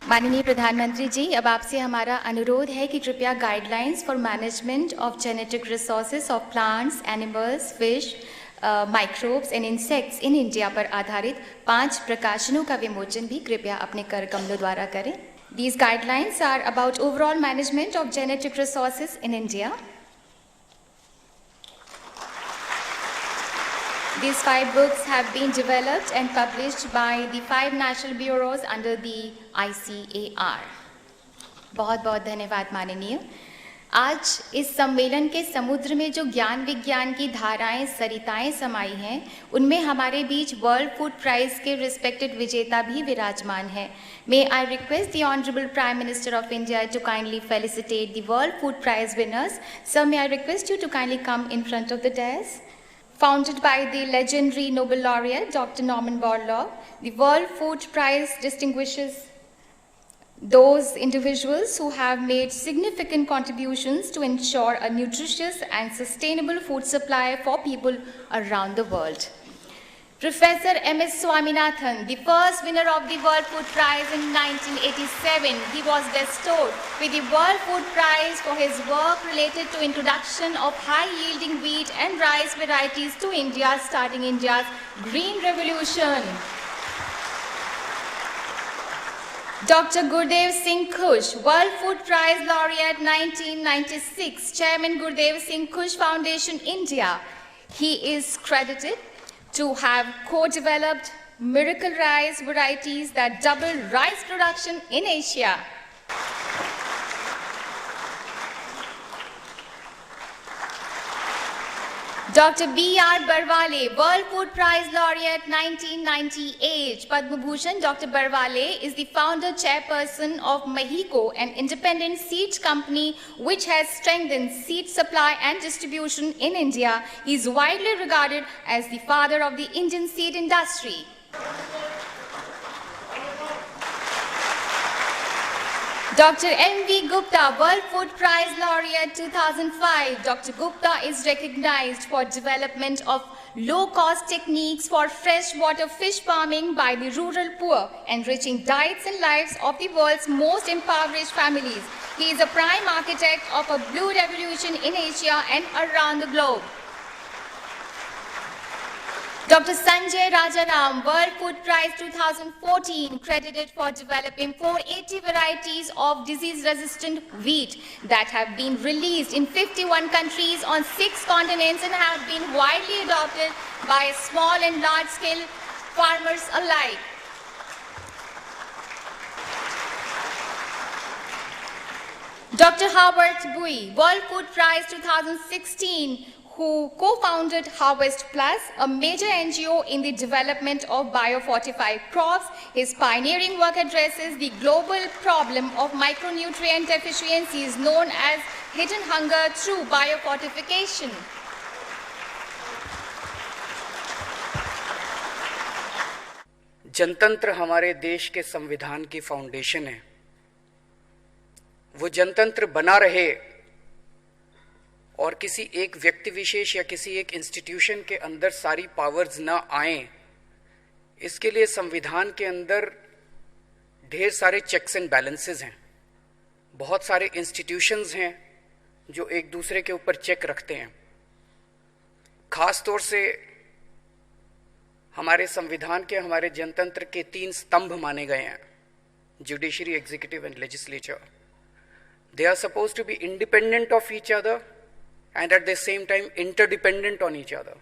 माननीय प्रधानमंत्री जी, अब आपसे हमारा अनुरोध है कि कृपया guidelines for management of genetic resources of plants, animals, fish, microbes and insects in India पर आधारित 5 प्रकाशनों का विमोचन भी कृपया अपने कर कमलों द्वारा करें। These guidelines are about overall management of genetic resources in India. These 5 books have been developed and published by the 5 national bureaus under the ICAR. बहुत बहुत धन्यवाद माननीय। आज इस सम्मेलन के समुद्र में जो ज्ञान विज्ञान की धाराएं सरिताएं समाई हैं, उनमें हमारे बीच वर्ल्ड फूड प्राइज के रिस्पेक्टेड विजेता भी विराजमान हैं। May I request the Honorable Prime Minister of India to kindly felicitate the World Food Prize winners. Sir, may I request you to kindly come in front of the dais. Founded by the legendary Nobel laureate Dr. Norman Borlaug, the World Food Prize distinguishes those individuals who have made significant contributions to ensure a nutritious and sustainable food supply for people around the world. Professor M.S. Swaminathan, the first winner of the World Food Prize in 1987, he was bestowed with the World Food Prize for his work related to introduction of high-yielding wheat and rice varieties to India, starting India's Green Revolution. Dr. Gurdev Singh Khush, World Food Prize Laureate 1996, Chairman Gurdev Singh Khush Foundation, India. He is credited to have co-developed miracle rice varieties that double rice production in Asia. Dr. B.R. Barwale, World Food Prize Laureate 1998, Padma Bhushan. Dr. Barwale is the founder chairperson of Mahiko, an independent seed company which has strengthened seed supply and distribution in India. He is widely regarded as the father of the Indian seed industry. Dr. M.V. Gupta, World Food Prize Laureate 2005. Dr. Gupta is recognized for development of low-cost techniques for freshwater fish farming by the rural poor, enriching diets and lives of the world's most impoverished families. He is a prime architect of a blue revolution in Asia and around the globe. Dr. Sanjay Rajaram, World Food Prize 2014, credited for developing 480 varieties of disease-resistant wheat that have been released in 51 countries on 6 continents and have been widely adopted by small and large-scale farmers alike. Dr. Howard Bui, World Food Prize 2016, who co-founded Harvest Plus, a major NGO in the development of biofortified crops. His pioneering work addresses the global problem of micronutrient deficiencies known as hidden hunger through biofortification. जनतंत्र हमारे देश के संविधान की foundation है। वो जनतंत्र बना रहे और किसी एक व्यक्ति विशेष या किसी एक इंस्टीट्यूशन के अंदर सारी पावर्स ना आए, इसके लिए संविधान के अंदर ढेर सारे चेक्स एंड बैलेंसेस हैं। बहुत सारे इंस्टीट्यूशंस हैं जो एक दूसरे के ऊपर चेक रखते हैं। खास तौर से हमारे संविधान के, हमारे जनतंत्र के 3 स्तंभ माने गए हैं: judiciary, executive and legislature. They are supposed to be independent of each other and at the same time interdependent on each other.